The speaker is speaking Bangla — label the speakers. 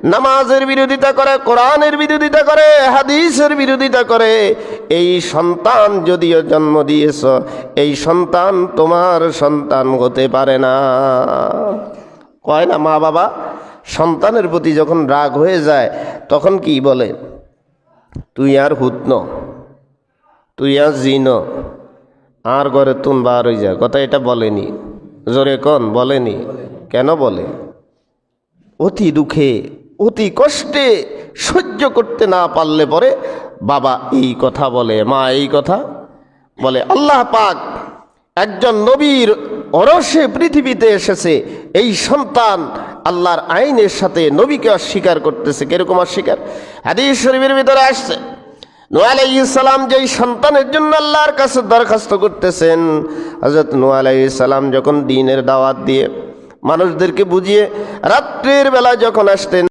Speaker 1: নামাজের বিরোধিতা করে, কোরআনের বিরোধিতা করে, হাদিসের বিরোধিতা করে, এই সন্তান যদিও জন্ম দিয়েছ, এই সন্তান তোমার সন্তান হতে পারে না। কয় না মা বাবা সন্তানের প্রতি যখন রাগ হয়ে যায় তখন কি বলে? তুই আর হুতন, তুই আর জিন, আর ঘরে তুন বার হয়ে যায়। কথা এটা বলেনি, জোরে কোন বলেনি? কেন বলে? অতি দুঃখে অতি কষ্টে সহ্য করতে না পারলে পরে বাবা এই কথা বলে, মা এই কথা বলে। আল্লাহ পাক একজন নবীর অরসে পৃথিবীতে এসেছে, এই সন্তান আল্লাহর আইনের সাথে নবীকে অস্বীকার করতেছে। কিরকম অস্বীকার? হাদিস শরীফের ভিতরে আসছে, নূহ আলাইহিস সালাম যেই সন্তানের জন্য আল্লাহর কাছে দরখাস্ত করতেছেন, হযরত নূহ আলাইহিস সালাম যখন দ্বীনের দাওয়াত দিয়ে মানুষদেরকে বুঝিয়ে রাত্রির বেলা যখন আসতেন,